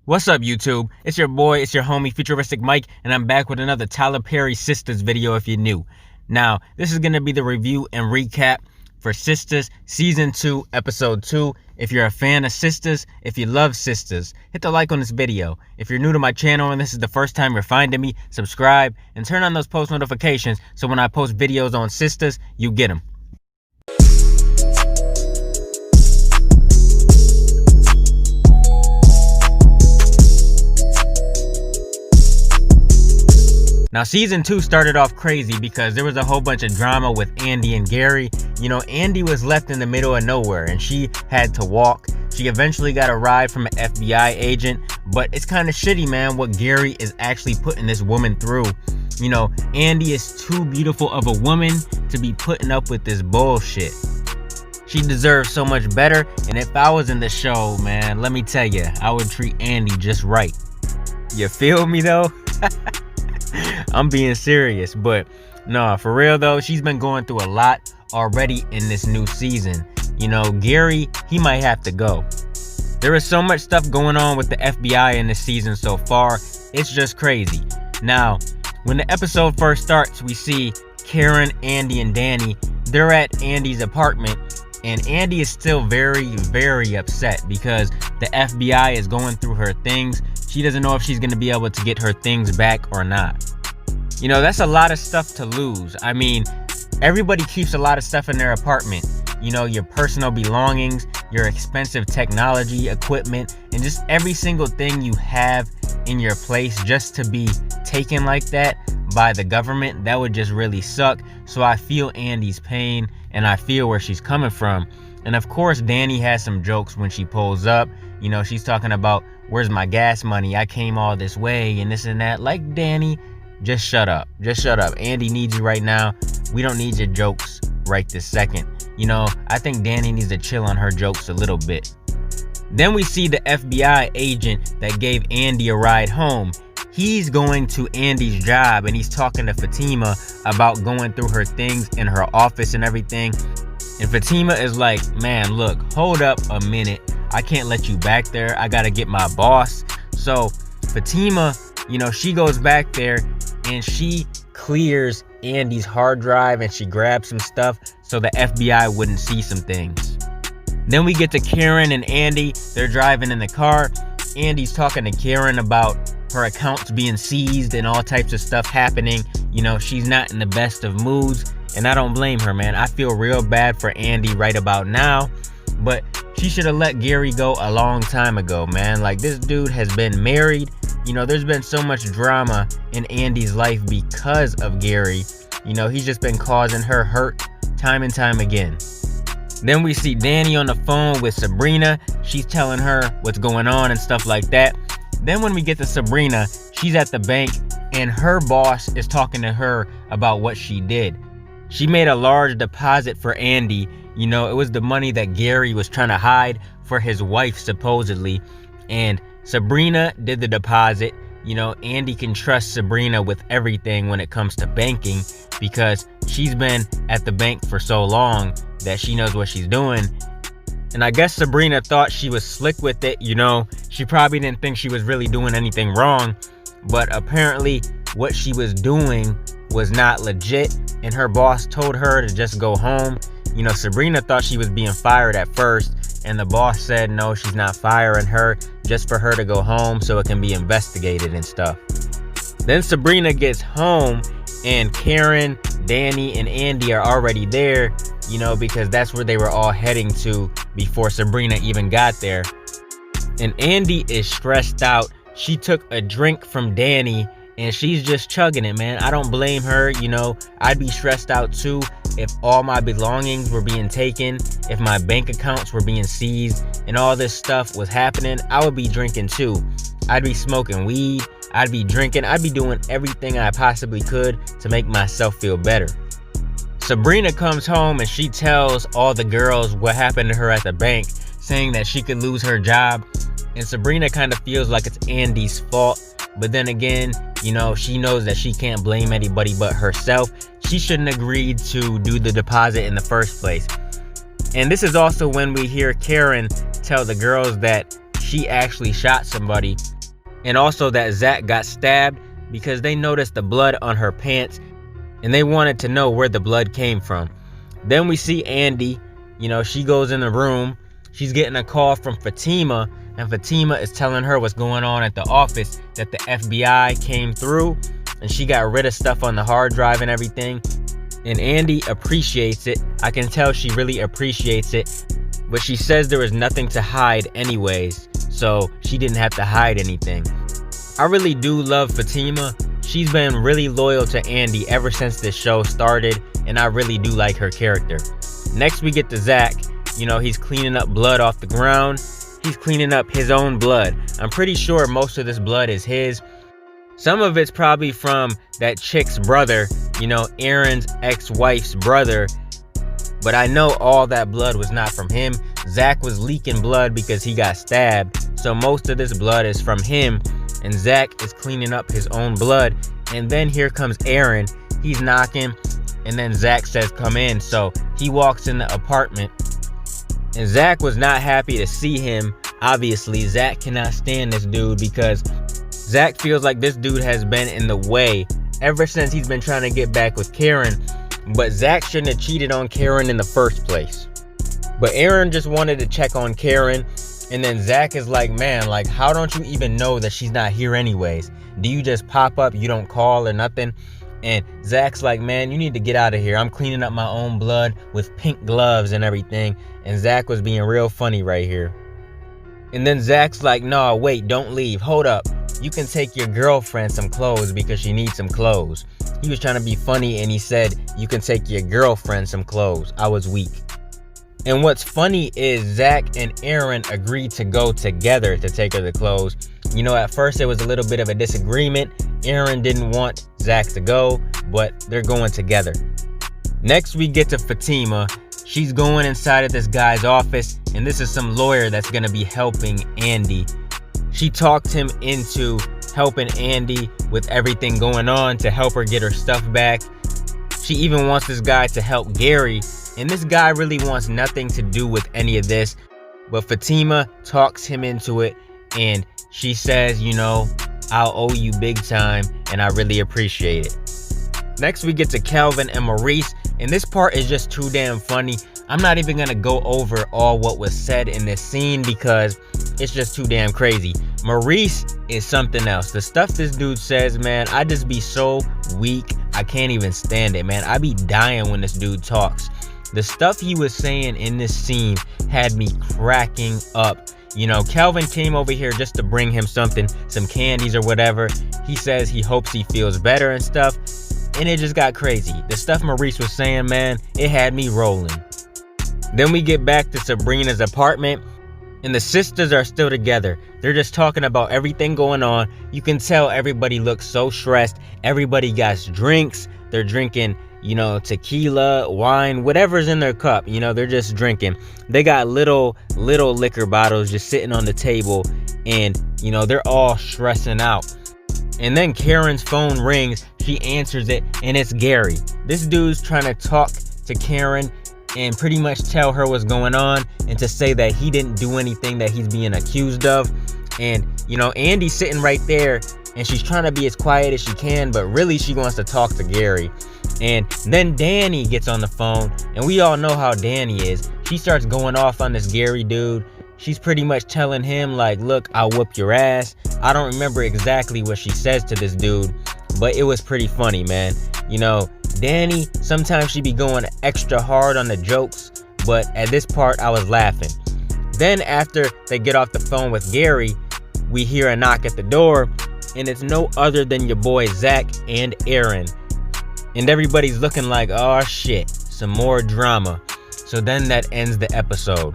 What's up, YouTube? It's your boy, it's your homie, FuturisticMike, and I'm back with another Tyler Perry Sistas video if you're new. Now, this is going to be the review and recap for Sistas Season 2, Episode 2. If you're a fan of Sistas, if you love Sistas, hit the like on this video. If you're new to my channel and this is the first time you're finding me, subscribe and turn on those post notifications so when I post videos on Sistas, you get them. Now, Season 2 started off crazy because there was a whole bunch of drama with Andy and Gary. You know, Andy was left in the middle of nowhere and she had to walk. She eventually got a ride from an FBI agent, but it's kind of shitty, man, what Gary is actually putting this woman through. You know, Andy is too beautiful of a woman to be putting up with this bullshit. She deserves so much better, and if I was in the show, man, let me tell you, I would treat Andy just right. You feel me, though? I'm being serious, but no, for real though, she's been going through a lot already in this new season. You know, Gary, he might have to go. There is so much stuff going on with the FBI in this season so far, it's just crazy. Now, when the episode first starts, we see Karen, Andy, and Danny. They're at Andy's apartment, and Andy is still very upset because the FBI is going through her things. She doesn't know if she's going to be able to get her things back or not. You know, that's a lot of stuff to lose. I mean, everybody keeps a lot of stuff in their apartment. You know, your personal belongings, your expensive technology, equipment, and just every single thing you have in your place just to be taken like that by the government. That would just really suck. So I feel Andy's pain and I feel where she's coming from. And of course, Danny has some jokes when she pulls up. You know, she's talking about, where's my gas money? I came all this way and this and that. Like, Danny, just shut up. Just shut up. Andy needs you right now. We don't need your jokes right this second. You know, I think Danny needs to chill on her jokes a little bit. Then we see the FBI agent that gave Andy a ride home. He's going to Andy's job and he's talking to Fatima about going through her things in her office and everything. And Fatima is like, man, look, hold up a minute. I can't let you back there. I gotta get my boss. So Fatima, you know, she goes back there and she clears Andy's hard drive and she grabs some stuff so the FBI wouldn't see some things. Then we get to Karen and Andy. They're driving in the car. Andy's talking to Karen about her accounts being seized and all types of stuff happening. You know, she's not in the best of moods, and I don't blame her, man. I feel real bad for Andy right about now, but she should have let Gary go a long time ago, man. Like, this dude has been married. You know, there's been so much drama in Andy's life because of Gary. You know, he's just been causing her hurt time and time again. Then we see Danny on the phone with Sabrina. She's telling her what's going on and stuff like that. Then when we get to Sabrina, she's at the bank and her boss is talking to her about what she did. She made a large deposit for Andy. You know, it was the money that Gary was trying to hide for his wife, supposedly. And Sabrina did the deposit. You know, Andy can trust Sabrina with everything when it comes to banking because she's been at the bank for so long that she knows what she's doing. And I guess Sabrina thought she was slick with it. You know, she probably didn't think she was really doing anything wrong, but apparently what she was doing was not legit, and her boss told her to just go home. You know, Sabrina thought she was being fired at first, and the boss said no, she's not firing her, just for her to go home so it can be investigated and stuff. Then Sabrina gets home and Karen, Danny, and Andy are already there, you know, because that's where they were all heading to before Sabrina even got there. And Andy is stressed out. She took a drink from Danny and she's just chugging it, man. I don't blame her. You know, I'd be stressed out too if all my belongings were being taken, if my bank accounts were being seized and all this stuff was happening. I would be drinking too. I'd be smoking weed. I'd be drinking. I'd be doing everything I possibly could to make myself feel better. Sabrina comes home and she tells all the girls what happened to her at the bank, saying that she could lose her job. And Sabrina kind of feels like it's Andy's fault. But then again, you know, she knows that she can't blame anybody but herself. She shouldn't have agreed to do the deposit in the first place. And this is also when we hear Karen tell the girls that she actually shot somebody and also that Zach got stabbed because they noticed the blood on her pants and they wanted to know where the blood came from. Then we see Andy, she goes in the room. She's getting a call from Fatima, and Fatima is telling her what's going on at the office, that the FBI came through and she got rid of stuff on the hard drive and everything. And Andy appreciates it. I can tell she really appreciates it, but she says there was nothing to hide anyways, so she didn't have to hide anything. I really do love Fatima. She's been really loyal to Andy ever since this show started, and I really do like her character. Next we get to Zach. He's cleaning up blood off the ground. He's cleaning up his own blood. I'm pretty sure most of this blood is his. Some of it's probably from that chick's brother, Aaron's ex-wife's brother. But I know all that blood was not from him. Zach was leaking blood because he got stabbed. So most of this blood is from him. And Zach is cleaning up his own blood. And then here comes Aaron. He's knocking. And then Zach says, come in. So he walks in the apartment. And Zach was not happy to see him. Obviously, Zach cannot stand this dude because Zach feels like this dude has been in the way ever since he's been trying to get back with Karen. But Zach shouldn't have cheated on Karen in the first place. But Aaron just wanted to check on Karen. And then Zach is like, man, how don't you even know that she's not here anyways? Do you just pop up, you don't call or nothing? And Zach's like, man, you need to get out of here. I'm cleaning up my own blood with pink gloves and everything. And Zach was being real funny right here. And then Zach's like, no, wait, don't leave. Hold up. You can take your girlfriend some clothes because she needs some clothes. He was trying to be funny and he said, you can take your girlfriend some clothes. I was weak. And what's funny is Zach and Aaron agreed to go together to take her the clothes. At first there was a little bit of a disagreement. Aaron didn't want Zach to go, but they're going together. Next we get to Fatima. She's going inside of this guy's office, and this is some lawyer that's going to be helping Andy. She talked him into helping Andy with everything going on to help her get her stuff back. She even wants this guy to help Gary, and this guy really wants nothing to do with any of this. But Fatima talks him into it, and she says, I'll owe you big time, and I really appreciate it. Next we get to Calvin and Maurice, and this part is just too damn funny. I'm not even gonna go over all what was said in this scene because it's just too damn crazy. Maurice is something else. The stuff this dude says, man, I just be so weak. I can't even stand it, man. I be dying when this dude talks. The stuff he was saying in this scene had me cracking up. Calvin came over here just to bring him something, some candies or whatever. He says he hopes he feels better and stuff. And it just got crazy. The stuff Maurice was saying, man, it had me rolling. Then we get back to Sabrina's apartment, and the sisters are still together. They're just talking about everything going on. You can tell everybody looks so stressed. Everybody got drinks. They're drinking, tequila, wine, whatever's in their cup. They're just drinking. They got little liquor bottles just sitting on the table, and, they're all stressing out. And then Karen's phone rings. She answers it, and it's Gary. This dude's trying to talk to Karen and pretty much tell her what's going on and to say that he didn't do anything that he's being accused of. And, Andy's sitting right there, and she's trying to be as quiet as she can, but really she wants to talk to Gary. And then Danny gets on the phone, and we all know how Danny is. She starts going off on this Gary dude. She's pretty much telling him, like, look, I'll whoop your ass. I don't remember exactly what she says to this dude, but it was pretty funny, man. Danny, sometimes she be going extra hard on the jokes, but at this part, I was laughing. Then after they get off the phone with Gary, we hear a knock at the door, and it's no other than your boy Zach and Aaron. And everybody's looking like, oh shit, some more drama. So then that ends the episode.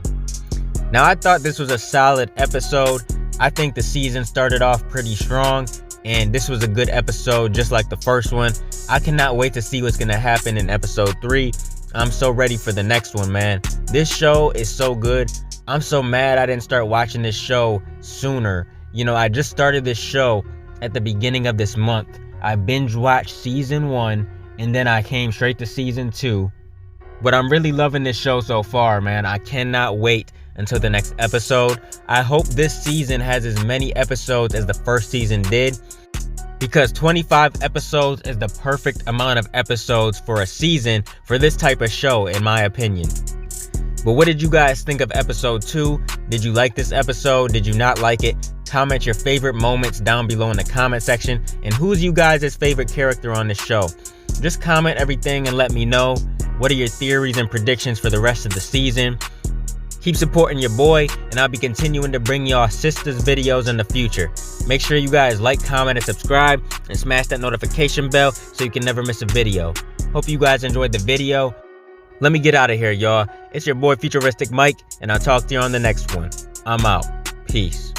Now, I thought this was a solid episode. I think the season started off pretty strong, and this was a good episode just like the first one. I cannot wait to see what's going to happen in episode 3. I'm so ready for the next one, man. This show is so good. I'm so mad I didn't start watching this show sooner. I just started this show at the beginning of this month. I binge watched season 1, and then I came straight to season 2. But I'm really loving this show so far, man. I cannot wait until the next episode. I hope this season has as many episodes as the first season did, because 25 episodes is the perfect amount of episodes for a season for this type of show, in my opinion. But what did you guys think of episode 2? Did you like this episode? Did you not like it? Comment your favorite moments down below in the comment section. And who's you guys' favorite character on this show? Just comment everything and let me know. What are your theories and predictions for the rest of the season? Keep supporting your boy, and I'll be continuing to bring y'all Sistas videos in the future. Make sure you guys like, comment, and subscribe, and smash that notification bell so you can never miss a video. Hope you guys enjoyed the video. Let me get out of here, y'all. It's your boy FuturisticMike, and I'll talk to you on the next one. I'm out. Peace.